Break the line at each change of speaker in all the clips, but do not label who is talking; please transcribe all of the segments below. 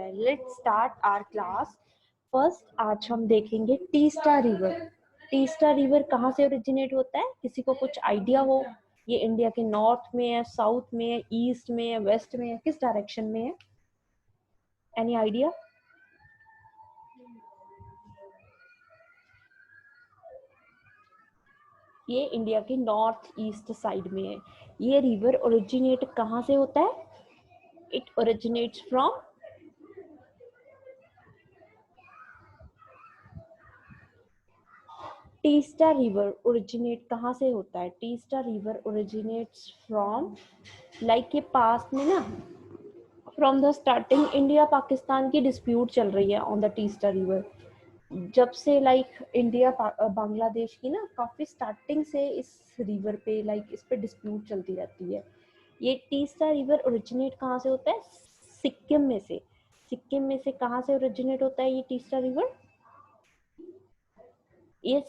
होता है। Let's start our class. First आज हम देखेंगे टीस्टा रिवर। टीस्टा रिवर कहाँ से ओरिजिनेट होता है, किसी को कुछ आइडिया हो? ये इंडिया के नॉर्थ में है, साउथ में है, ईस्ट में है, वेस्ट में है, किस डायरेक्शन में है? Any idea? ये इंडिया के नॉर्थ ईस्ट साइड में है। ये रिवर ओरिजिनेट कहाँ से होता है? It originates from Teesta river. Originate कहाँ से होता है? Teesta river originates from, like ये पास में ना, from the starting India Pakistan की डिस्प्यूट चल रही है ऑन द टीस्टा रिवर। जब से लाइक इंडिया बांग्लादेश की ना काफी स्टार्टिंग से इस रिवर पे लाइक इस पे डिस्प्यूट चलती रहती है। ये टीस्टा रिवर ओरिजिनेट कहाँ से होता है? सिक्किम में से। सिक्किम में से कहाँ से ओरिजिनेट होता है ये टीस्टा रिवर? ये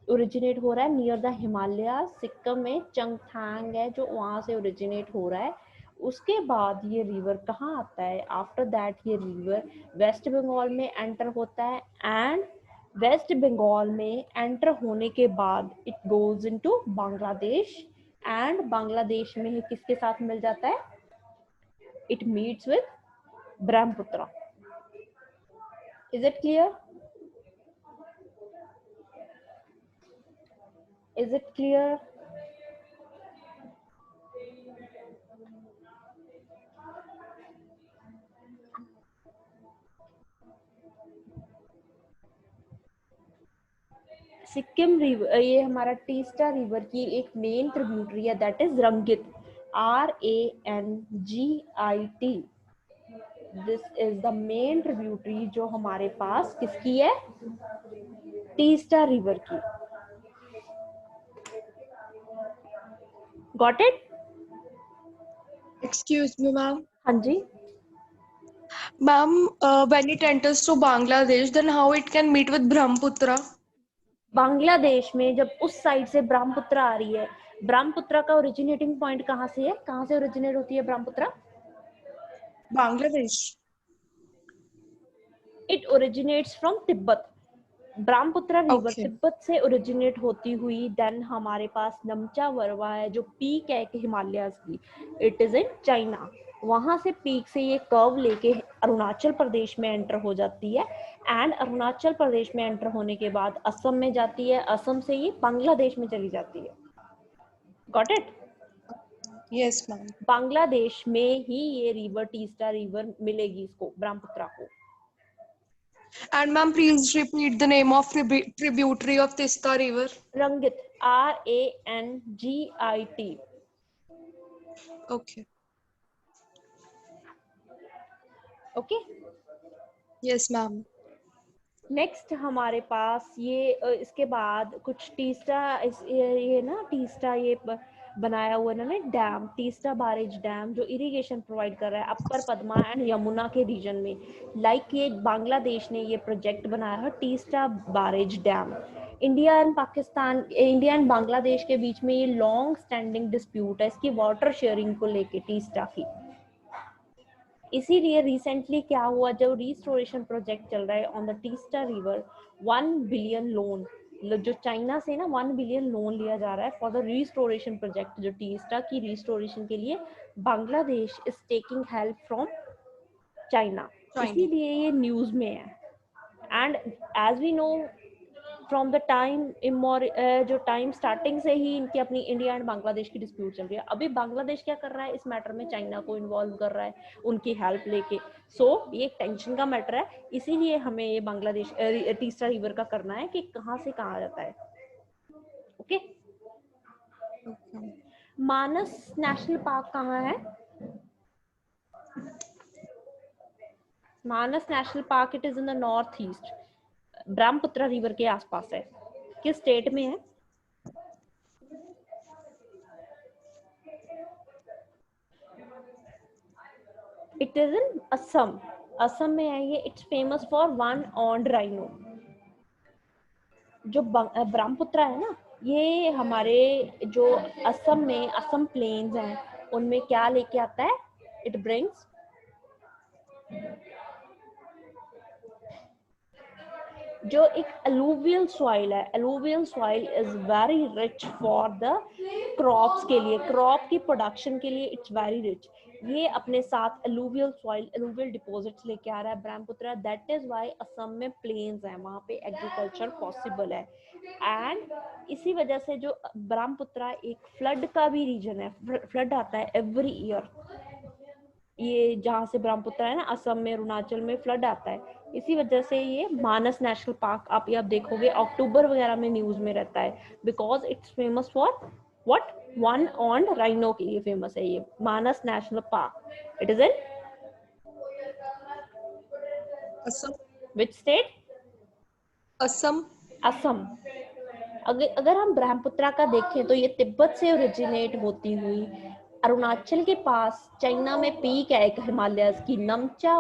ओरिजिनेट हो रहा है नियर द हिमालय। सिक्किम में चंगथांग है जो वहां से ओरिजिनेट हो रहा है। उसके बाद ये रिवर कहाँ आता है? आफ्टर दैट ये रिवर वेस्ट बंगाल में एंटर होता है, एंड वेस्ट बंगाल में एंटर होने के बाद it goes into Bangladesh, and Bangladesh में किसके साथ मिल जाता है? It meets with Brahmaputra. Is it clear? Is it clear? Sikkim river, ये हमारा टीस्टा रिवर की एक मेन ट्रिब्यूटरी है, that is Rangit. RANGIT। This is the main tributary जो हमारे पास किसकी है? टीस्टा रिवर की। Got it?
Excuse me, ma'am.
हाँ जी।
Ma'am, when it enters to Bangladesh, then how it can meet with Brahmaputra?
Bangladesh में जब उस साइड से ब्रह्मपुत्र आ रही है, ब्रह्मपुत्र का ओरिजिनेटिंग पॉइंट कहाँ से है? कहाँ से ओरिजिनेट होती है Brahmaputra?
Bangladesh.
It originates from Tibet. Brahmaputra river
Okay.
Tibet से ओरिजिनेट होती हुई देन हमारे पास नमचा वरवा है जो पीक है हिमालयाज की। It is in China. वहां से पीक से ये कर्व लेके अरुणाचल प्रदेश में एंटर हो जाती है, एंड अरुणाचल प्रदेश में एंटर होने के बाद असम में जाती है, असम से ये बांग्लादेश में चली जाती है। Got it?
Yes, ma'am.
Bangladesh में ही ये रिवर टीस्टा रिवर मिलेगी इसको, ब्रह्मपुत्र को।
And ma'am, please repeat the name of tributary of Tista River.
Rangit. RANGIT।
Okay.
Okay.
Yes, ma'am.
Next हमारे पास ये इसके बाद कुछ टीस्टा ये ना टीस्टा ये बनाया हुआ ना डैम, टीस्टा बैरेज डैम जो इरिगेशन प्रोवाइड कर रहा है अपर पद्मा एंड यमुना के रीजन में। लाइक ये बांग्लादेश ने ये प्रोजेक्ट बनाया है Teesta barrage dam. India and Pakistan, India and Bangladesh के बीच में ये लॉन्ग स्टैंडिंग डिस्प्यूट है इसकी वाटर शेयरिंग को लेके टीस्टा की। इसीलिए रिसेंटली क्या हुआ, जब रिस्टोरेशन प्रोजेक्ट चल रहा है on the Teesta river, 1 billion loan जो चाइना से ना 1 बिलियन लोन लिया जा रहा है फॉर द रिस्टोरेशन प्रोजेक्ट। जो टीस्टा की रिस्टोरेशन के लिए Bangladesh is taking help from China. इसीलिए ये न्यूज में है। And as we know from the time जो टाइम स्टार्टिंग से ही इनकी अपनी इंडिया एंड बांग्लादेश की डिस्प्यूट चल रही है। अभी बांग्लादेश क्या कर रहा है इस मैटर में? चाइना को इन्वॉल्व कर रहा है उनकी हेल्प लेके। सो ये एक टेंशन का मैटर है, इसीलिए हमें ये बांग्लादेश टीस्टा रिवर का करना है कि कहाँ से कहाँ जाता है। ओके। मानस नेशनल पार्क कहाँ है? Manas national park, it is in the north east, Brahmaputra river के आसपास है। किस स्टेट में है? It is in Assam. Assam में है ये। It's famous for one horn rhino. जो ब्रह्मपुत्र है ना, ये हमारे जो असम में असम प्लेन्स हैं उनमें क्या लेके आता है? इट ब्रिंग्स जो एक अलूवियल सॉइल है, alluvial soil is very rich for the crops के लिए, क्रॉप की प्रोडक्शन के लिए इट्स वेरी रिच। ये अपने साथ अलूवियल सॉइल, अलूवियल डिपॉजिट्स लेके आ रहा है Brahmaputra, that is why Assam में प्लेन्स है, वहां पे एग्रीकल्चर पॉसिबल है। एंड इसी वजह से जो ब्रह्मपुत्र एक फ्लड का भी रीजन है, फ्लड आता है एवरी ईयर, ये जहाँ से ब्रह्मपुत्र है ना, असम में, अरुणाचल में फ्लड आता है। इसी वजह से ये मानस नेशनल पार्क आप देखोगे अक्टूबर वगैरह में न्यूज में रहता है, because it's famous for what, one horn rhino के लिए फेमस है ये Manas national park. It is in
Assam.
Which state?
Assam.
Assam. अगर हम ब्रह्मपुत्र का देखें तो ये तिब्बत से ओरिजिनेट होती हुई अरुणाचल के पास चाइना में पीक है एक हिमालय की, नमचा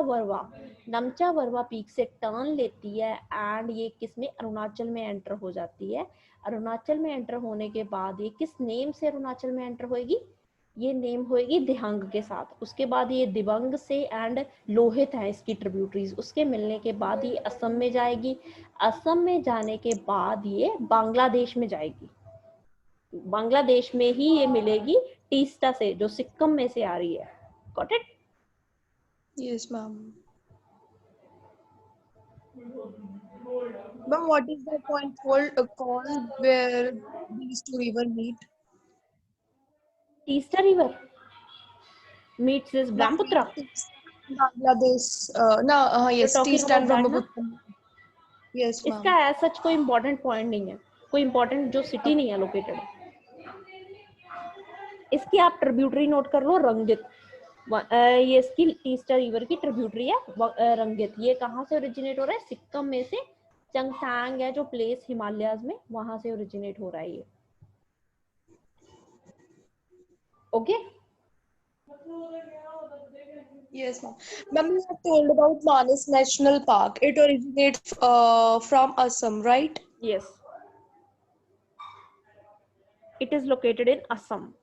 वरवा पीक से टर्न लेती है एंड ये किसमें, अरुणाचल में एंटर हो जाती है। अरुणाचल में एंटर होने के बाद ये किस नेम से अरुणाचल में एंटर होएगी, ये नेम होएगी दिहंग के साथ। उसके बाद ये दिवंग से एंड लोहित है इसकी ट्रिब्यूटरीज, उसके मिलने के बाद ये असम में जाएगी। असम में जाने के बाद ये बांग्लादेश में जाएगी, बांग्लादेश में ही ये मिलेगी टीस्टा से जो सिक्किम में से आ रही है। Got it?
Yes, ma'am. Ma'am, what is the point called where these two rivers meet?
Teesta river meets this
Ma'am,
Brahmaputra.
Bangladesh. No,
You're
yes,
talking
Teesta
about
and
that ना?
Brahmaputra. Yes,
इसका
ma'am.
सच कोई important point नहीं है, कोई important जो city नहीं है located. इसकी आप ट्रिब्यूटरी नोट कर लो, रंगित। ये इसकी टीस्टा रिवर की ट्रिब्यूटरी है रंगित। ये कहाँ से ओरिजिनेट हो रहा है, सिक्किम में से, चंगथांग है जो प्लेस हिमालयाज में, वहां से ओरिजिनेट हो रहा है ये। Okay?
Yes, ma'am. Ma'am, you have told about Manas National Park. It originates from Assam, right?
Yes. It is located in Assam.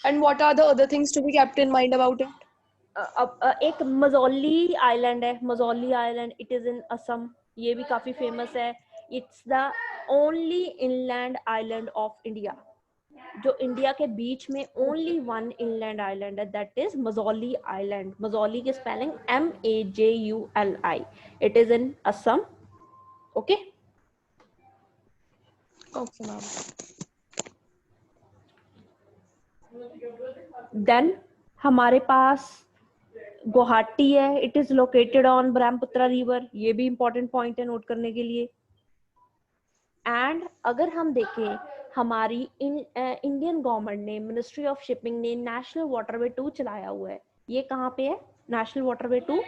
And what are the other things to be kept in mind about it?
एक Majuli island है, Majuli island, it is in Assam, ये भी काफी famous है। It's the only inland island of India, जो India के बीच में ओनली वन इनलैंड आइलैंड है, that is Majuli island. Majuli की spelling MAJULI। It is in Assam. Okay?
Okay, ma'am.
Then हमारे पास गुवाहाटी है, it is located on Brahmaputra river, ये भी इंपॉर्टेंट पॉइंट है नोट करने के लिए। एंड अगर हम देखें हमारी इंडियन गवर्नमेंट ने, मिनिस्ट्री ऑफ शिपिंग ने नेशनल वाटरवे 2 चलाया हुआ है। ये कहाँ पे है national waterway 2?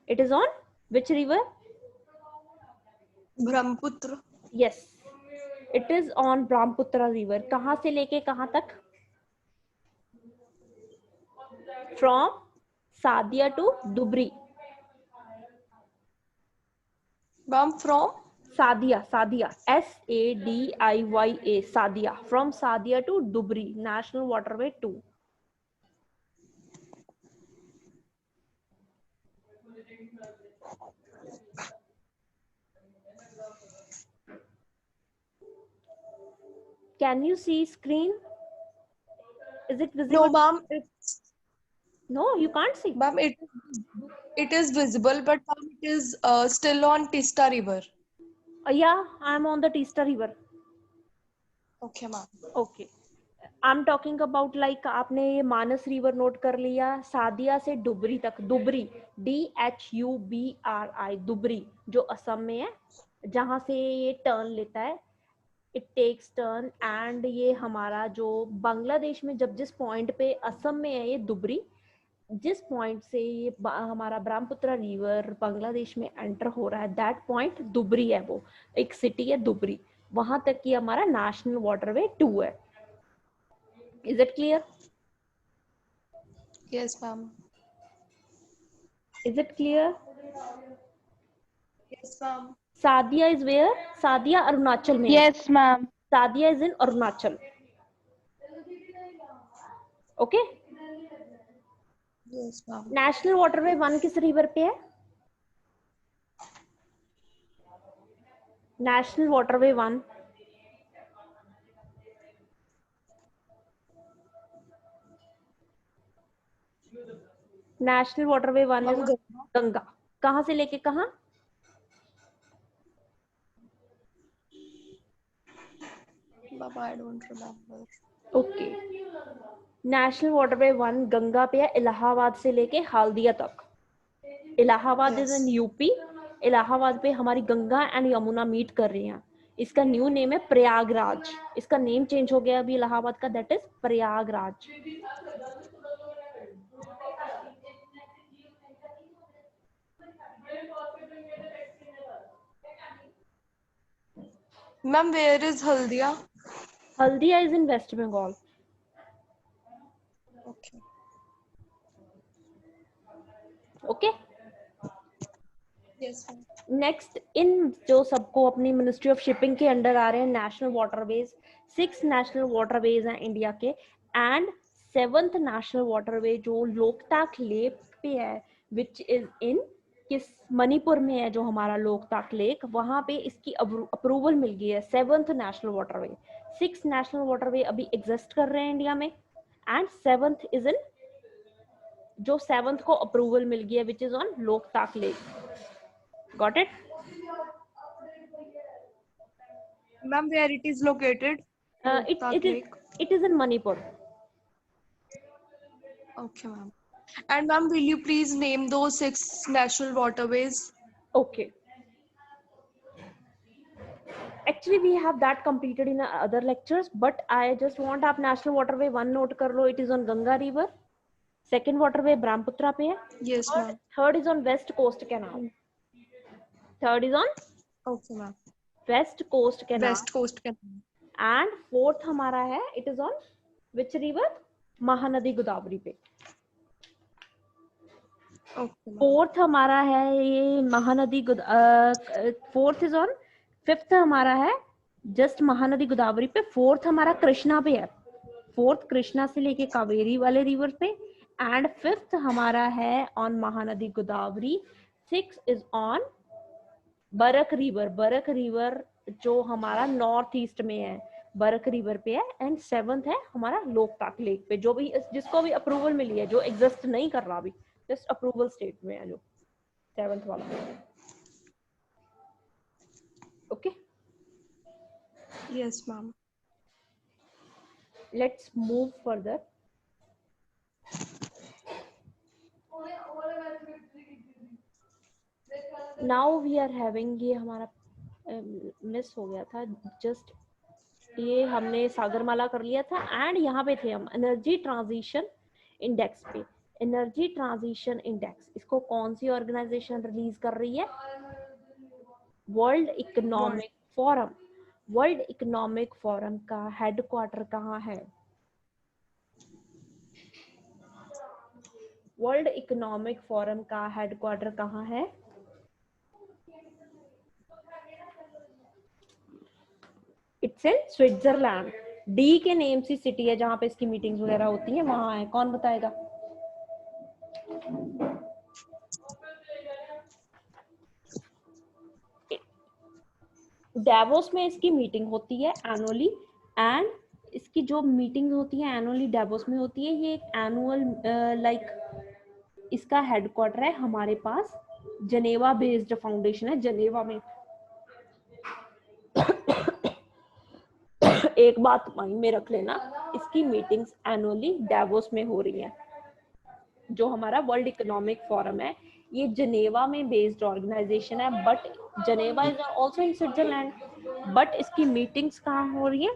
It is on which river?
Brahmaputra.
Yes, it is on Brahmaputra river. कहाँ से लेके कहाँ तक? From Sadiya to Dhubri.
Ma'am, from?
Sadiya, Sadiya, SADIYA, Sadiya, from Sadiya to Dhubri, national waterway 2। Can you see screen? Is it visible?
No, ma'am.
No, you can't see.
Ma'am, it is visible, but ma'am, it is still on Teesta River.
Yeah, I'm on the Teesta River.
Okay, ma'am.
Okay. I'm talking about like आपने ये मानस river note कर लिया, सादिया से डुबरी तक, Dhubri, DHUBRI, Dhubri, जो असम में है, जहां से ये टर्न लेता है, इट टेक्स टर्न। एंड ये हमारा जो बांग्लादेश में, जब जिस पॉइंट पे असम में है ये दुबरी, जिस पॉइंट से ये हमारा ब्रह्मपुत्र रिवर बांग्लादेश में एंटर हो रहा है, दैट पॉइंट दुबरी है, वो एक सिटी है दुबरी, वहां तक की हमारा नेशनल वाटरवे 2 है। Is it clear?
Yes, ma'am.
Is it clear?
Yes, ma'am.
Sadiya is where? Sadiya Arunachal में।
Yes, ma'am.
Sadiya is in Arunachal. Okay?
Yes, ma'am.
National waterway 1 किस रिवर पे है? National waterway 1, national waterway 1
ma'am
is
Ganga.
Ganga. कहाँ से लेके कहाँ?
Ma'am I don't remember.
Okay, national waterway 1 Ganga पे है, इलाहाबाद से लेके हल्दिया तक। Allahabad is
yes.
In UP. Allahabad पे हमारी गंगा एंड यमुना मीट कर रही हैं। इसका न्यू नेम है प्रयागराज। इसका नेम चेंज हो गया अभी इलाहाबाद का, that is Prayagraj.
Ma'am where is Haldia?
Haldia is in West Bengal.
Okay.
Okay,
yes ma'am.
Next, इन जो सबको अपनी मिनिस्ट्री ऑफ शिपिंग के अंडर आ रहे हैं नेशनल वाटरवेज। 6 नेशनल वाटरवेज हैं इंडिया के, एंड 7th नेशनल वाटरवे जो लोकताक लेक पे है, विच इज इन किस मणिपुर में है जो हमारा लोकताक लेक, वहां पे इसकी अप्रूवल मिल गई है 7th national waterway. 6 national waterway अभी एग्जिस्ट कर रहे हैं इंडिया में, एंड 7th इज इन जो 7th को अप्रूवल मिल गया which is on Loktak lake. Got it?
Ma'am where it is located?
It
Loktak
is,
lake.
it is in Manipur.
Okay, ma'am. And ma'am, will you please name those 6 national waterways?
Okay. Actually, we have that completed in other lectures, but I just want आप national waterway 1 note कर लो. It is on Ganga River. Second waterway Brahmaputra पे है.
Yes, ma'am.
Third is on West Coast Canal. Third is on
Okay, ma'am.
West Coast Canal.
West Coast Canal.
And fourth हमारा है, it is on which river? Mahanadi Godavari पे.
Okay, ma'am.
Fourth हमारा है ये Mahanadi fourth is on, fifth हमारा है just Mahanadi Godavari पे, fourth हमारा कृष्णा पे है, फोर्थ कृष्णा से लेके कावेरी वाले रिवर पे, एंड फिफ्थ हमारा है on Mahanadi Godavari, six is on Barak river, Barak river जो हमारा नॉर्थ ईस्ट में है, बरक रिवर पे है, एंड सेवंथ है हमारा लोकताक लेक पे, जो भी जिसको भी अप्रूवल मिली है, जो एग्जिस्ट नहीं कर रहा अभी, जस्ट अप्रूवल स्टेट में है जो 7th वाला। Okay,
Yes, ma'am.
Let's move further. Now we are having, ये हमारा मिस हो गया था, जस्ट ये हमने सागरमाला कर लिया था, एंड यहाँ पे थे हम एनर्जी ट्रांजिशन इंडेक्स पे। एनर्जी ट्रांजिशन इंडेक्स, इसको कौन सी ऑर्गेनाइजेशन रिलीज कर रही है? World economic forum. World economic forum का हेडक्वार्टर कहाँ है? वर्ल्ड इकोनॉमिक फोरम का हेडक्वार्टर कहाँ है? It's in Switzerland. डी के नेम सी सिटी है जहां पे इसकी मीटिंग्स वगैरह होती है, वहां है। कौन बताएगा? डेवोस में इसकी मीटिंग होती है एनुअली, एंड इसकी जो मीटिंग होती है एनुअली डेवोस में होती है। ये एक एनुअल लाइक इसका हेडक्वार्टर है हमारे पास, जनेवा बेस्ड फाउंडेशन है जनेवा में। एक बात माइंड में रख लेना, इसकी मीटिंग्स एनुअली डेवोस में हो रही हैं। जो हमारा वर्ल्ड इकोनॉमिक फोरम है ये जनेवा में बेस्ड ऑर्गेनाइजेशन है, but Geneva is also in Switzerland, but इसकी मीटिंग्स कहाँ हो रही है?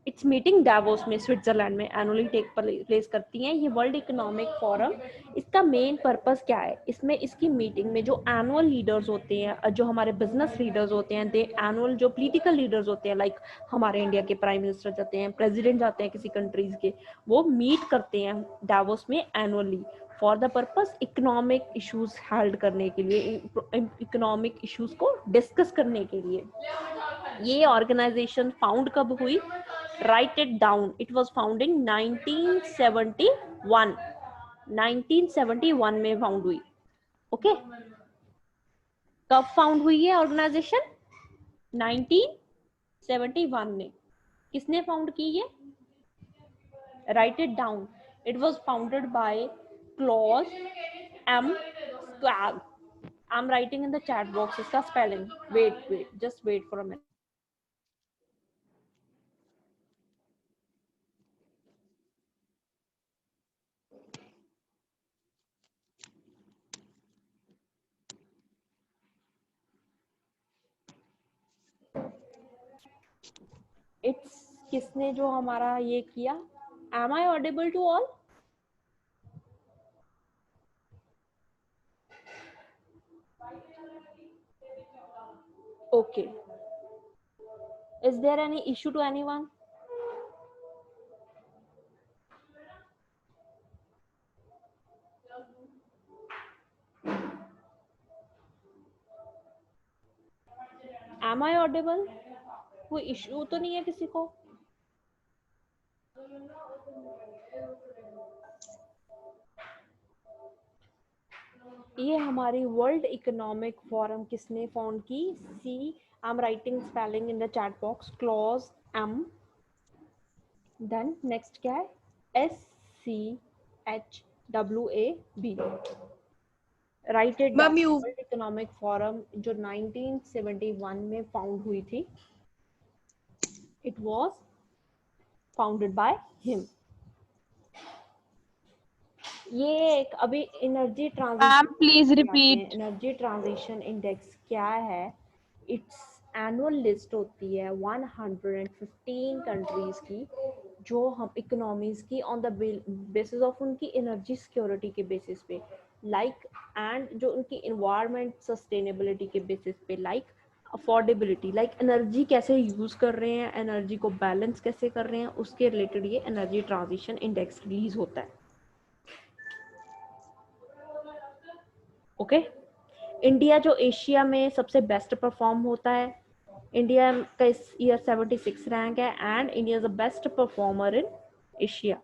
इट्स मीटिंग डेवोस में, स्विट्जरलैंड में एनुअली टेक प्लेस करती हैं ये वर्ल्ड इकोनॉमिक फोरम। इसका मेन पर्पस क्या है? इसमें इसकी मीटिंग में जो एनुअल लीडर्स होते हैं, जो हमारे बिजनेस लीडर्स होते हैं, दे एनुअल जो पॉलिटिकल लीडर्स होते हैं, लाइक हमारे इंडिया के प्राइम मिनिस्टर जाते हैं, प्रेसिडेंट जाते हैं किसी कंट्रीज के, वो मीट करते हैं डेवोस में annually for the purpose economic issues held करने के लिए, इकोनॉमिक इश्यूज को डिस्कस करने के लिए। ये ऑर्गेनाइजेशन फाउंड कब हुई? Write it down. It was found in 1971. 1971 में फाउंड हुई। ओके, कब फाउंड हुई है ऑर्गेनाइजेशन? 1971 में। किसने फाउंड की है? Write it down. It was founded by Klaus M Schwab. I am writing in the chat box इसका spelling. Wait just wait for a minute. It's किसने जो हमारा ये किया? Am I audible to all? Okay, is there any issue to anyone? Am I audible? कोई issue तो नहीं है किसी को? ये हमारी वर्ल्ड इकोनॉमिक फोरम किसने फाउंड की? See, I am writing spelling in the chat box. Clause M, then next क्या है? SCHWAB। Write it down.
Ma'am you
world economic forum जो 1971 में फाउंड हुई थी, it was founded by him. ये एक अभी एनर्जी
मैम
ट्रांजिशन
प्लीज
आते हैं।
रिपीट।
एनर्जी ट्रांजिशन इंडेक्स क्या है? इट्स एनुअल लिस्ट होती है 115 कंट्रीज की, जो हम इकोनॉमीज की ऑन द बेसिस ऑफ उनकी एनर्जी सिक्योरिटी के बेसिस पे, लाइक एंड जो उनकी इन्वायरमेंट सस्टेनेबिलिटी के बेसिस पे, लाइक अफोर्डेबिलिटी, लाइक एनर्जी कैसे यूज कर रहे हैं, एनर्जी को बैलेंस कैसे कर रहे हैं, उसके रिलेटेड ये एनर्जी ट्रांजिशन इंडेक्स रिलीज होता है। ओके, इंडिया जो एशिया में सबसे बेस्ट परफॉर्म होता है, इंडिया का इस ईयर 76 रैंक है and India is the best performer in Asia.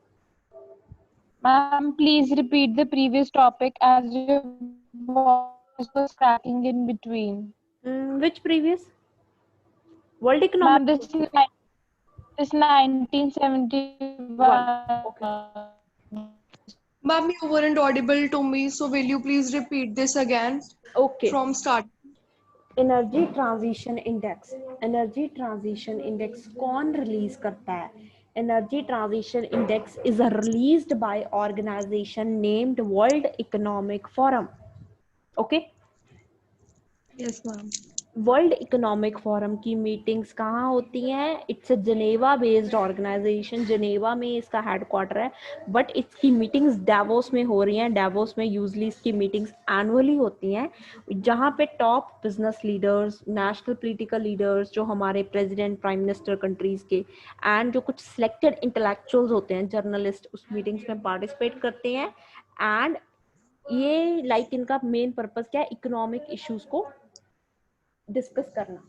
Ma'am please repeat the previous topic as your voice was cracking in between.
Which previous? World
ma'am
economic
this 1971
okay.
Ma'am, you weren't audible to me, so will you please repeat this again
okay,
from start?
Energy transition index. Energy transition index कौन release करता है? Energy transition index is released by organization named world economic forum. Okay,
Yes, ma'am.
World economic forum की meetings कहाँ होती हैं? It's a Geneva based organization, Geneva में इसका headquarter है, बट इसकी मीटिंग्स डावोस में हो रही हैं। डावोस में यूजली इसकी मीटिंग्स एनुअली होती हैं, जहाँ पे top business leaders, national political leaders, जो हमारे प्रेसिडेंट प्राइम मिनिस्टर कंट्रीज के, एंड जो कुछ सिलेक्टेड इंटेलेक्चुअल्स होते हैं, जर्नलिस्ट, उस मीटिंग्स में पार्टिसिपेट करते हैं। एंड ये लाइक इनका मेन पर्पस क्या है? इकोनॉमिक इश्यूज को डिस्कस करना।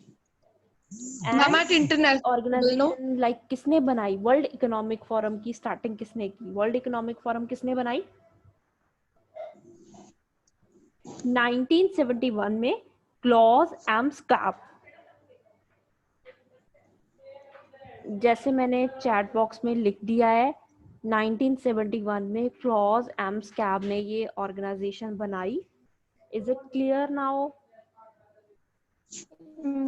Ma'am,
and
at international level, no?
Organization like किसने बनाई? वर्ल्ड इकोनॉमिक फोरम की स्टार्टिंग किसने की? वर्ल्ड इकोनॉमिक फोरम किसने बनाई? 1971 में क्लॉज एम स्कैब। जैसे मैंने चैट बॉक्स में लिख दिया है, 1971 में क्लॉज एम स्कैब ने ये ऑर्गेनाइजेशन बनाई। Is it clear now?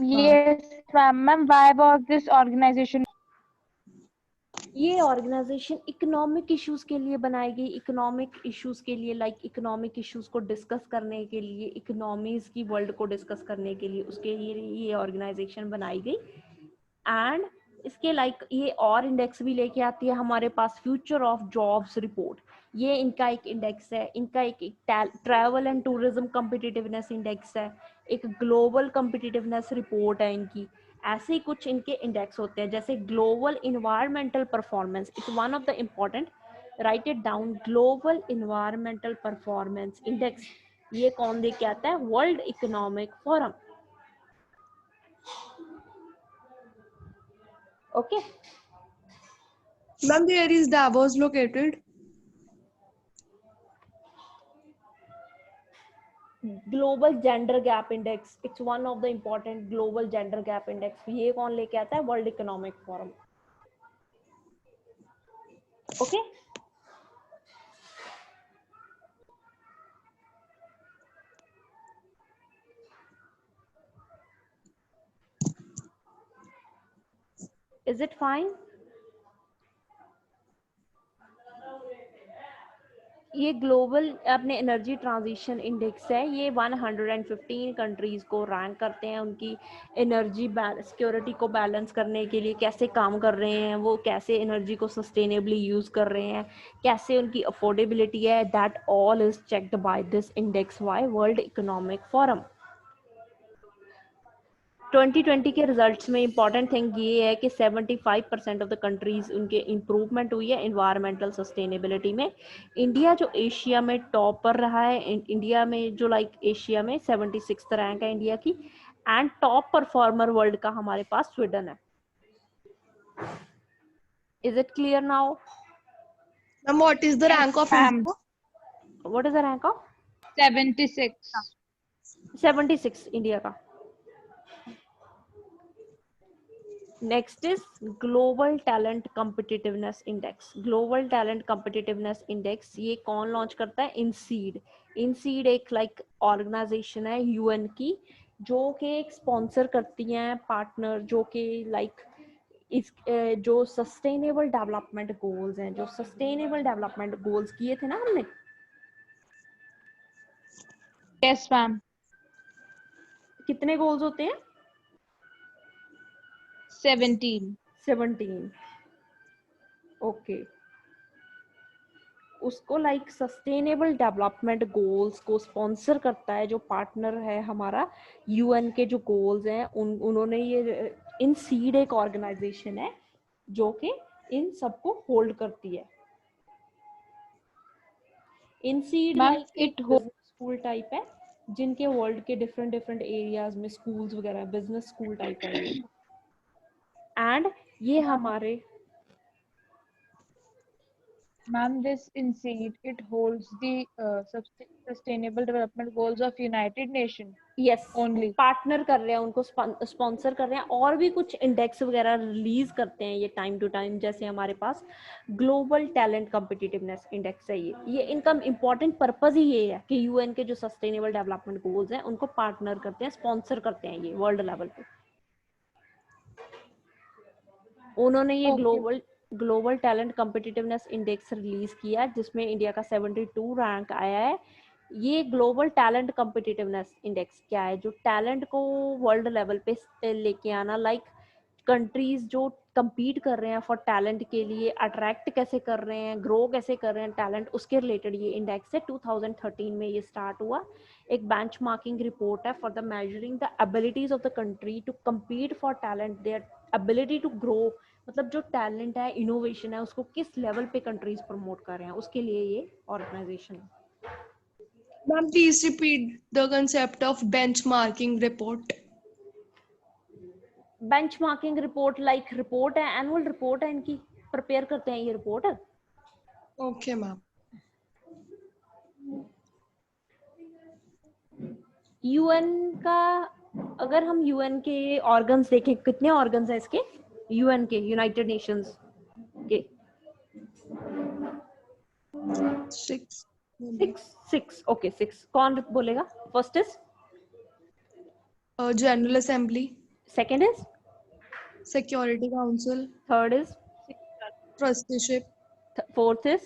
Yes, ma'am. Why was this organization?
ये ऑर्गेनाइजेशन इकोनॉमिक इश्यूज के लिए बनाई गई। इकोनॉमिक इश्यूज के लिए, लाइक इकोनॉमिक इश्यूज को डिस्कस करने के लिए, इकोनॉमीज की वर्ल्ड को डिस्कस करने के लिए, उसके लिए ये ऑर्गेनाइजेशन बनाई गई। एंड इसके लाइक ये और इंडेक्स भी लेके आती है हमारे पास, फ्यूचर ऑफ जॉब्स रिपोर्ट। ये इनका एक इंडेक्स है। इनका एक travel and tourism competitiveness index है, एक ग्लोबल कम्पिटिटिवनेस रिपोर्ट है इनकी। ऐसे ही कुछ इनके इंडेक्स होते हैं, जैसे global environmental performance, it's one of the important, right it down. Global environmental performance index, ये कौन दे के आता है? World economic forum. Okay,
Ma'am, where is Davos located?
Global gender gap index, it's one of the important global gender gap index. ये कौन लेके आता है? World economic forum. Okay, is it fine? ये ग्लोबल अपने एनर्जी ट्रांजिशन इंडेक्स है, ये 115 countries को रैंक करते हैं उनकी एनर्जी सिक्योरिटी को बैलेंस करने के लिए, कैसे काम कर रहे हैं वो, कैसे एनर्जी को सस्टेनेबली यूज कर रहे हैं, कैसे उनकी अफोर्डेबिलिटी है। That all is checked by this index bye world economic forum. 2020 के रिजल्ट्स में इंपॉर्टेंट थिंग ये है कि 75% ऑफ द कंट्रीज उनके इम्प्रूवमेंट हुई है इन्वायरमेंटल सस्टेनेबिलिटी में। इंडिया जो एशिया में टॉप पर रहा है, इंडिया में जो एशिया में 76th रैंक है इंडिया की, एंड टॉप परफॉर्मर वर्ल्ड का हमारे पास स्वीडन है। Is it clear now?
Ma'am, what is the rank of
ma'am.
India?
What is the rank of?
76.
76 India का। Next is global talent competitiveness index. Global talent competitiveness index ये कौन launch करता है? INSEAD. INSEAD एक organization है UN की, जो कि एक स्पॉन्सर करती हैं पार्टनर, जो कि इस जो सस्टेनेबल डेवलपमेंट गोल्स हैं, जो सस्टेनेबल डेवलपमेंट गोल्स किए थे ना हमने,
Yes, ma'am.
कितने गोल्स होते हैं?
17.
17। ओके, उसको सस्टेनेबल डेवलपमेंट गोल्स को स्पॉन्सर करता है जो पार्टनर है हमारा यूएन के जो गोल्स हैं उन्होंने ये इनसीड एक ऑर्गेनाइजेशन है जो कि इन सबको होल्ड करती है। इनसीड
Ma'am,
एक स्कूल टाइप है जिनके वर्ल्ड के डिफरेंट डिफरेंट एरियाज में स्कूल्स वगैरह, बिजनेस स्कूल टाइप है ये। एंड ये हमारे
Ma'am, this INSEAD, it holds the Sustainable Development Goals of United Nations
yes
only.
Partner कर रहे हैं, उनको स्पॉन्सर कर रहे हैं, और भी कुछ इंडेक्स वगैरह रिलीज करते हैं ये टाइम टू टाइम। जैसे हमारे पास ग्लोबल टैलेंट कॉम्पिटिटिवनेस इंडेक्स है, ये इनका इंपॉर्टेंट पर्पज ही ये है कि यूएन के जो सस्टेनेबल डेवलपमेंट गोल्स हैं उनको पार्टनर करते हैं, स्पॉन्सर करते हैं ये वर्ल्ड लेवल पे। उन्होंने ये
Okay.
Global talent competitiveness index release किया जिसमें इंडिया का 72 रैंक आया है। ये ग्लोबल टैलेंट कॉम्पिटिटिवनेस इंडेक्स क्या है? जो टैलेंट को वर्ल्ड लेवल पे लेके आना, कंट्रीज जो compete कर रहे हैं फॉर टैलेंट के लिए, अट्रैक्ट कैसे कर रहे हैं, ग्रो कैसे कर रहे हैं टैलेंट, उसके रिलेटेड ये इंडेक्स है। 2013 में ये स्टार्ट हुआ। एक बेंचमार्किंग रिपोर्ट है for the measuring the abilities of the country to compete for talent, their ability to grow, मतलब जो टैलेंट है, इनोवेशन है, उसको किस लेवल पे कंट्रीज प्रमोट कर रहे हैं, उसके लिए ये ऑर्गेनाइजेशन है।
Ma'am, please repeat the concept of benchmarking report.
Benchmarking report report है, एनुअल रिपोर्ट है इनकी, प्रिपेयर करते हैं ये रिपोर्ट।
Okay, ma'am.
यूएन का, अगर हम यूएन के ऑर्गन्स देखें, कितने ऑर्गन्स हैं इसके यूएन के, यूनाइटेड नेशंस के?
6.
सिक्स। ओके, 6। कौन बोलेगा? First is?
General Assembly,
second is?
Security Council,
third is?
Trusteeship,
fourth is?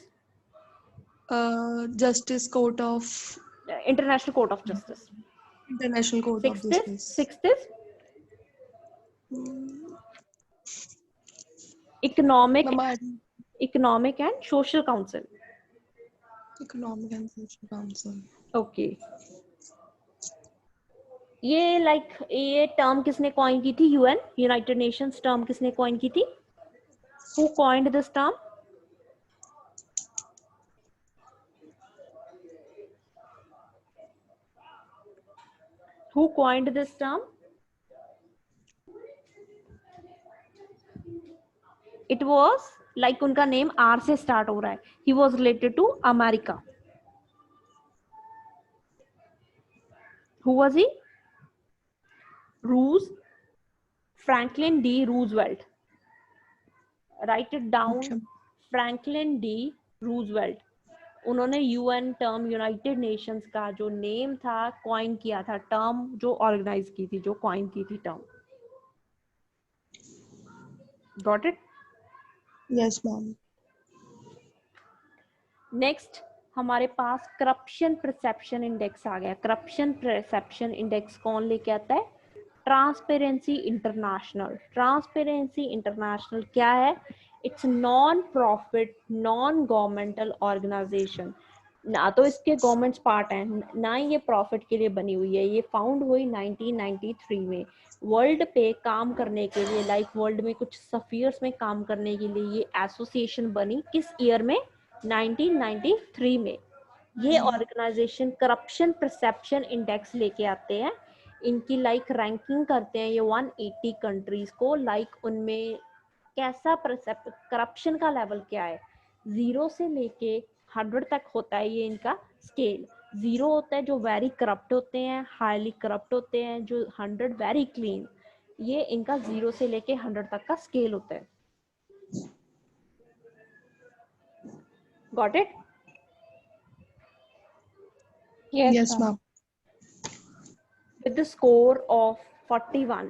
Justice Court of
international court of justice.
International Court of Justice.
Sixth is economic and social council.
Economic and Social Council.
Okay, ये term किसने coin की थी? UN, United Nations term किसने coin की थी? Who coined this term? Who coined this term? It was उनका name are से start हो रहा है। He was related to America. Who was he? Franklin D. Roosevelt. Write it down.
Okay.
Franklin D. Roosevelt. उन्होंने UN term United Nations का जो name था coin किया था, टर्म जो ऑर्गेनाइज की थी, जो कॉइन की थी term. Got it?
Yes, ma'am.
Next हमारे पास करप्शन परसेप्शन इंडेक्स आ गया. करप्शन परसेप्शन इंडेक्स कौन लेके आता है? Transparency international. ट्रांसपेरेंसी इंटरनेशनल क्या है? It's non profit non governmental organization. ना तो इसके गवर्नमेंट्स पार्ट हैं, ना ही ये प्रॉफिट के लिए बनी हुई है. ये फाउंड हुई 1993 में. वर्ल्ड पे काम करने के लिए, लाइक वर्ल्ड में कुछ सफियर्स में काम करने के लिए ये एसोसिएशन बनी. किस ईयर में? 1993 में. ये ऑर्गेनाइजेशन करप्शन परसेप्शन इंडेक्स लेके आते हैं. इनकी लाइक रैंकिंग करते हैं ये 180 कंट्रीज को. लाइक उनमें कैसा करप्शन का लेवल क्या है, 0 से लेके 100 तक होता है ये इनका स्केल. 0 होता है जो वेरी करप्ट होते हैं, हाईली करप्ट होते हैं. जो 100 वेरी क्लीन. ये इनका 0 से लेके 100 तक का स्केल होता है. Got it?
Yes,
Yes,
ma'am.
ma'am.
With the score of 41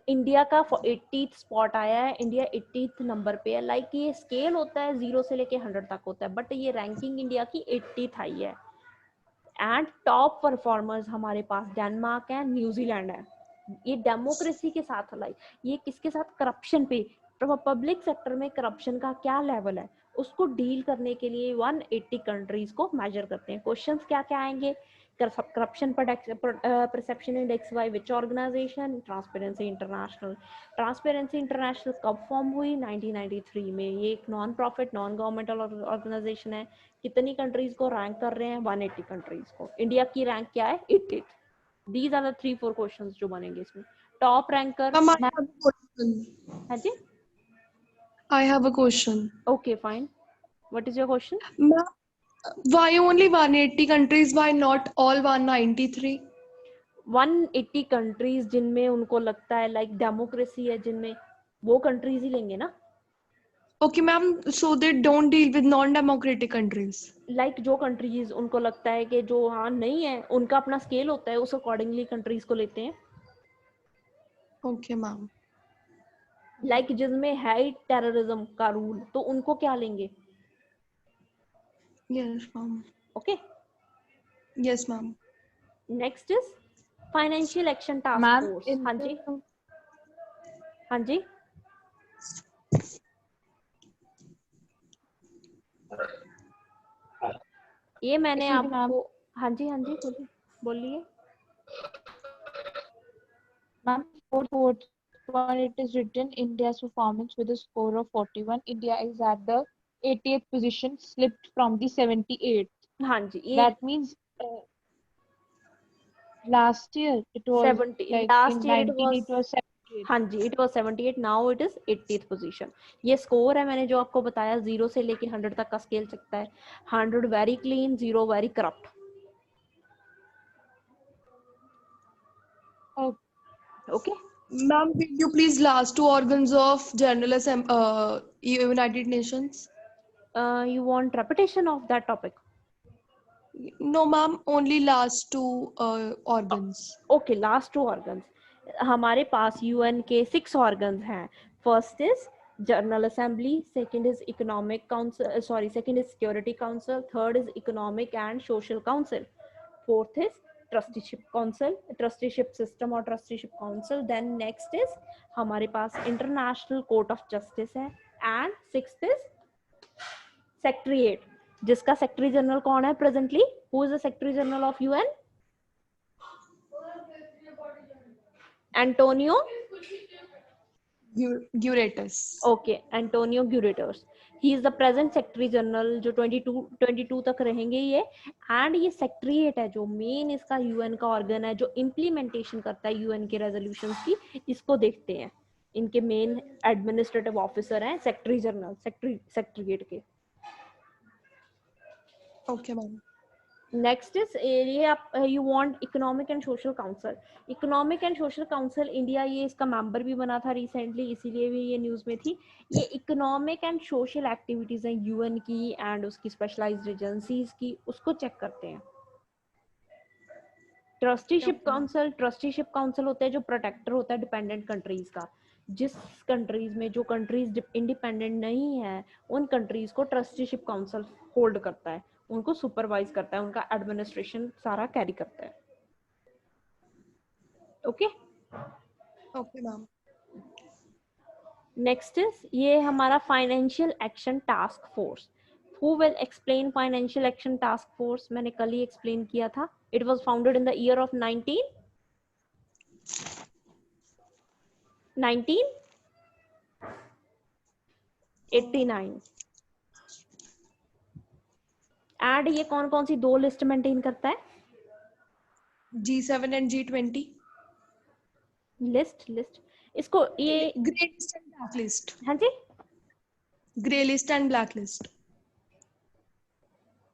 India का 80th स्पॉट आया है. इंडिया 80th नंबर पे है. लाइक ये स्केल होता है 0 से लेके 100 तक होता है, बट ये रैंकिंग इंडिया की 80th आई है. एंड टॉप परफॉर्मर्स हमारे पास डेनमार्क है, न्यूजीलैंड है. ये डेमोक्रेसी के साथ, लाइक ये किसके साथ? करप्शन पे. पब्लिक सेक्टर में करप्शन का क्या लेवल है उसको डील करने के लिए 180 कंट्रीज को मेजर करते हैं. क्वेश्चंस क्या क्या आएंगे? Corruption perception index by which organization? Transparency international. Transparency international कब फॉर्म हुई? 1993 में. ये एक non profit non governmental organization है. कितनी कंट्रीज को रैंक कर रहे हैं? 180 कंट्रीज को. इंडिया की रैंक क्या है? 80. दीज आर द 3-4 क्वेश्चंस जो बनेंगे इसमें. Top ranker.
Ma'am, I have a question.
हाँ जी.
I have a question.
Okay fine. What is your question?
Ma'am, why only 180 countries? Why not all 193?
180 countries जिनमें उनको लगता है लाइक डेमोक्रेसी है, जिनमें वो कंट्रीज ही लेंगे ना.
Okay, ma'am. So they don't deal with non-democratic countries.
Like जो कंट्रीज उनको लगता है कि जो हाँ नहीं है, उनका अपना स्केल होता है, उस अकॉर्डिंगली कंट्रीज को लेते हैं.
Okay, ma'am.
लाइक जिसमें है टेररिज्म का रूल, तो उनको क्या लेंगे?
Yes, ma'am.
Okay.
Yes, ma'am.
Next is financial action task
Ma'am,
force. हाँ जी. हाँ जी. ये मैंने
Excuse me, ma'am.
आपको. हाँ जी हाँ जी बोलिए बोलिए.
Ma'am, fourth one, it is written India's performance with a score of 41. India is at the 80th position, slipped from the 78th.
हाँ जी. ये
That means last year it was
70.
like
last
in
year it
19
was.
it was 78.
हाँ जी, it was 78. Now it is 80th position. ये score है मैंने जो आपको बताया. 0 से लेके 100 तक का स्केल सकता है. 100 very clean, 0 very corrupt.
Oh,
okay.
Ma'am, will you please last two organs of United Nations?
You want repetition of that topic?
No, ma'am. Only last two organs.
Okay. Last 2 organs. हमारे पास UN के 6 organs हैं. First is general assembly, second is economic council, sorry second is security council, third is economic and social council, fourth is trusteeship council, trusteeship system और trusteeship council. Then next is हमारे पास international court of justice है. And sixth is secretariat, जिसका secretary general कौन है presently? Who is the secretary general of UN? Antonio.
Guterres.
Okay. Antonio Guterres. He is the present secretary general जो 22 तक रहेंगे ये. एंड ये सेक्रेटरीट है जो मेन इसका यूएन का ऑर्गन है, जो इम्प्लीमेंटेशन करता है यूएन के रेजोल्यूशंस की. इसको देखते हैं. इनके मेन एडमिनिस्ट्रेटिव ऑफिसर हैं सेक्रेटरी जनरल सेक्रेटरीट के.
Okay, ma'am.
नेक्स्ट इज ये आप you want economic and social council. Economic and social council India ये इसका मेंबर भी बना था रिसेंटली, इसीलिए भी ये न्यूज़ में थी। ये इकोनॉमिक एंड सोशल एक्टिविटीज हैं यूएन की एंड उसकी स्पेशलाइज्ड एजेंसीज की, उसको चेक करते हैं। ट्रस्टीशिप काउंसिल होता है जो प्रोटेक्टर होता है डिपेंडेंट कंट्रीज का। जिस कंट्रीज में जो कंट्रीज इंडिपेंडेंट नहीं है उन कंट्रीज को ट्रस्टीशिप काउंसिल होल्ड करता है, उनको सुपरवाइज करता है, उनका एडमिनिस्ट्रेशन सारा कैरी करता है। Okay
okay ma'am.
Next is ये हमारा financial action task force. Who will explain financial action task force? मैंने कल ही एक्सप्लेन किया था। It was founded in the year of 1989 and ये कौन कौन सी दो लिस्ट मेंटेन करता है?
G7 and G20।
लिस्ट इसको ये
grey list and black list.
हाँ जी,
grey list and black list.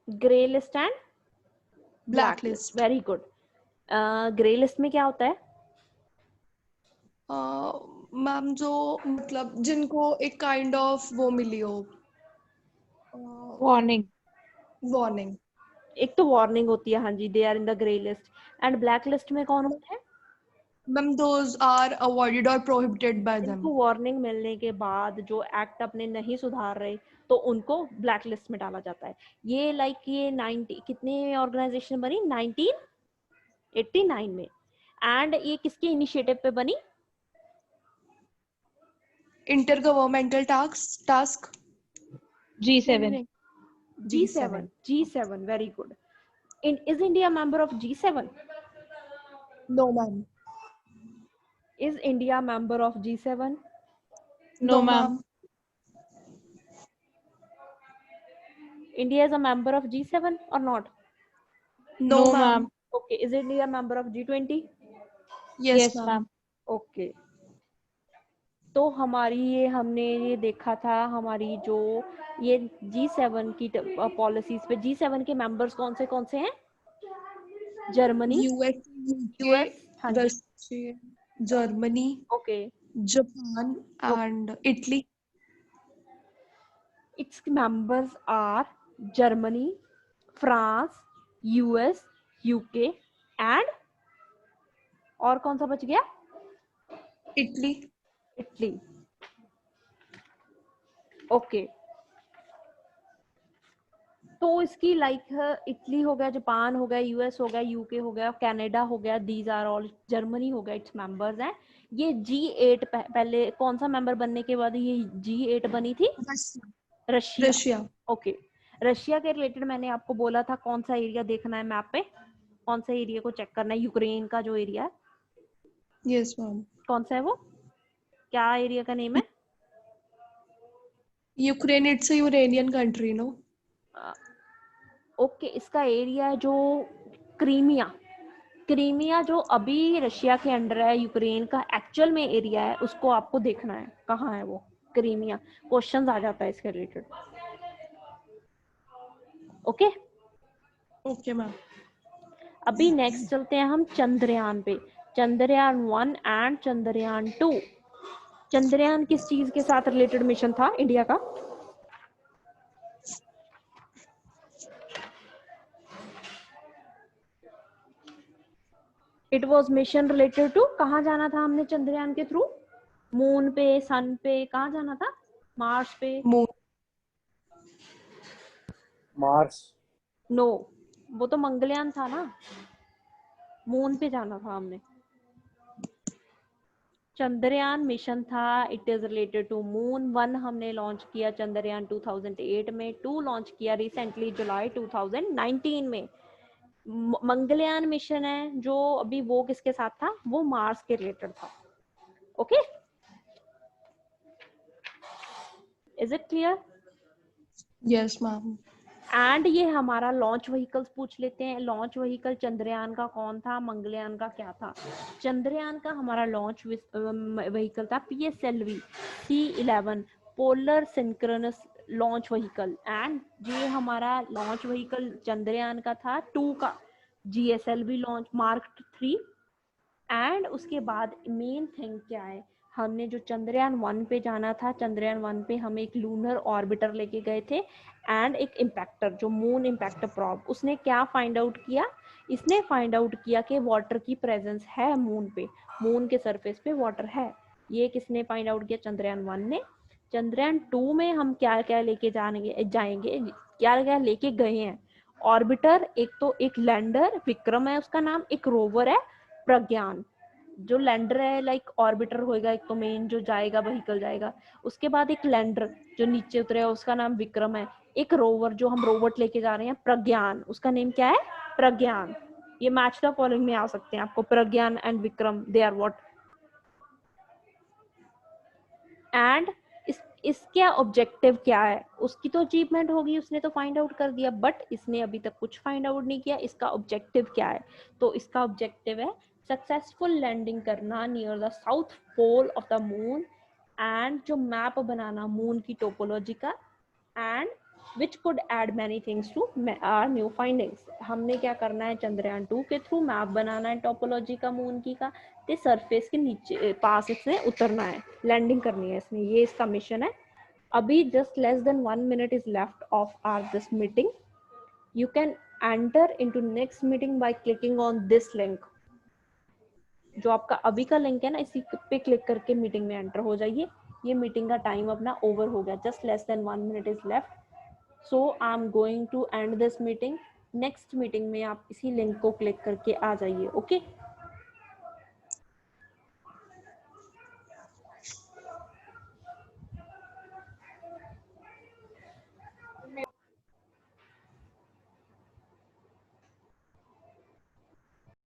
Grey list and
black list.
Very good. Grey list में क्या होता है?
मैम जो मतलब जिनको एक काइंड ऑफ वो मिली हो,
वार्निंग।
वार्निंग।
एक तो वार्निंग होती है, हाँ जी, they are in the grey list. And black list में कौन होता है?
मैम दोज आर अवॉइडेड और प्रोहिबिटेड बाय देम।
जिनको वार्निंग मिलने के बाद जो एक्ट अपने नहीं सुधार रहे तो उनको ब्लैक लिस्ट में डाला जाता है। ये ये 90 कितने ऑर्गेनाइजेशन बनी? 1989 में। एंड ये किसके इनिशिएटिव पे बनी?
Inter governmental task
G7.
G7 very good. Is India a member of G7?
No ma'am.
Is India a member of G7?
No, ma'am.
India is a member of G7 or not?
No
No,
ma'am.
ma'am.
Okay, is India a member of G20?
Yes
Yes,
ma'am.
Okay. तो हमारी ये हमने ये देखा था हमारी जो ये G7 की पॉलिसीज पे। G7 के मेंबर्स कौन से हैं? जर्मनी,
US,
यूएस, हाँ जी,
Russia, Germany,
okay,
Japan and Italy.
its members are Germany, France, US, UK and और कौन सा बच गया?
Italy.
इटली। ओके, तो इसकी इटली हो गया, जापान हो गया, यूएस हो गया, यूके हो गया, कनाडा हो गया, दीज आर ऑल, जर्मनी हो गया, इट्स मेंबर्स हैं। ये G8 पहले कौन सा मेंबर बनने के बाद ये G8 बनी थी? रशिया। ओके, रशिया के रिलेटेड मैंने आपको बोला था कौन सा एरिया देखना है मैप पे, कौन सा एरिया को चेक करना है? यूक्रेन का जो एरिया है।
Yes ma'am.
कौन सा है वो? क्या एरिया का नेम है?
Ukraine, it's a Ukrainian country, no?
Okay, इसका एरिया है जो क्रीमिया जो अभी रशिया के अंडर है, यूक्रेन का एक्चुअल में एरिया है, उसको आपको देखना है कहाँ है वो क्रीमिया। क्वेश्चन आ जाता है इसके रिलेटेड। Okay,
Okay ma'am.
अभी नेक्स्ट चलते हैं हम चंद्रयान पे। चंद्रयान 1 एंड चंद्रयान 2। चंद्रयान किस चीज के साथ रिलेटेड मिशन था इंडिया का? It was mission related to, कहाँ जाना था हमने चंद्रयान के थ्रू? मून पे, सन पे, कहाँ जाना था? मार्स पे?
Moon.
मार्स।
नो, वो तो मंगलयान था ना, मून पे जाना था हमने। चंद्रयान मिशन था, it is related to moon. 1 हमने लॉन्च किया चंद्रयान 2008 में, 2 लॉन्च किया रिसेंटली जुलाई 2019 में। मंगलयान मिशन है जो अभी वो किसके साथ था? वो मार्स के रिलेटेड था। Okay, is it clear?
Yes ma'am.
And ये हमारा लॉन्च व्हीकल्स पूछ लेते हैं। लॉन्च व्हीकल चंद्रयान का कौन था, मंगलयान का क्या था? चंद्रयान का हमारा लॉन्च व्हीकल था PSLV C11 polar synchronous launch vehicle, and ये हमारा लॉन्च व्हीकल चंद्रयान का था 2 का, GSLV लॉन्च मार्क 3। एंड उसके बाद मेन थिंग क्या है, हमने जो चंद्रयान 1 पे जाना था, चंद्रयान 1 पे हम एक लूनर ऑर्बिटर लेके गए थे एंड एक इम्पैक्टर, जो मून इम्पैक्टर प्रॉब, उसने क्या फाइंड आउट किया, इसने फाइंड आउट किया कि वाटर की प्रेजेंस है मून पे, मून के सरफेस पे वाटर है। ये किसने फाइंड आउट किया, चंद्रयान 1 ने। चंद्रयान 2 में हम क्या क्या लेके जाएंगे, क्या क्या लेके गए हैं, ऑर्बिटर, एक तो एक लैंडर विक्रम है उसका नाम, एक रोवर है प्रज्ञान। जो लैंडर है लाइक ऑर्बिटर होएगा एक तो मेन जो जाएगा व्हीकल जाएगा, उसके बाद एक लैंडर जो नीचे उतरेगा उसका नाम विक्रम है, एक रोवर जो हम रोबोट लेके जा रहे हैं प्रज्ञान, उसका नेम क्या है, प्रज्ञान। ये मैच द फॉलोइंग में आ सकते हैं आपको, Pragyan and Vikram, they are what. And इसके ऑब्जेक्टिव क्या है, उसकी तो अचीवमेंट होगी, उसने तो फाइंड आउट कर दिया, बट इसने अभी तक कुछ फाइंड आउट नहीं किया, इसका ऑब्जेक्टिव क्या है। तो इसका ऑब्जेक्टिव है सक्सेसफुल लैंडिंग करना near the south pole of the moon, and जो मैप बनाना मून की टोपोलॉजी का, and which could add many things to our new findings। हमने क्या करना है, चंद्रयान 2 के थ्रू मैप बनाना है टोपोलॉजी का मून की का, ते सरफेस के नीचे पास इसने उतरना है, लैंडिंग करनी है इसने, ये इसका मिशन है। अभी just less than 1 minute is left of our this meeting। You can enter into next meeting by clicking on this link। जो आपका अभी का लिंक है ना, इसी पे क्लिक करके मीटिंग में एंटर हो जाइए। ये मीटिंग का टाइम अपना ओवर हो गया, just less than 1 minute is left। So I am going to end this meeting. Next meeting में आप इसी लिंक को क्लिक करके आ जाइए, ओके।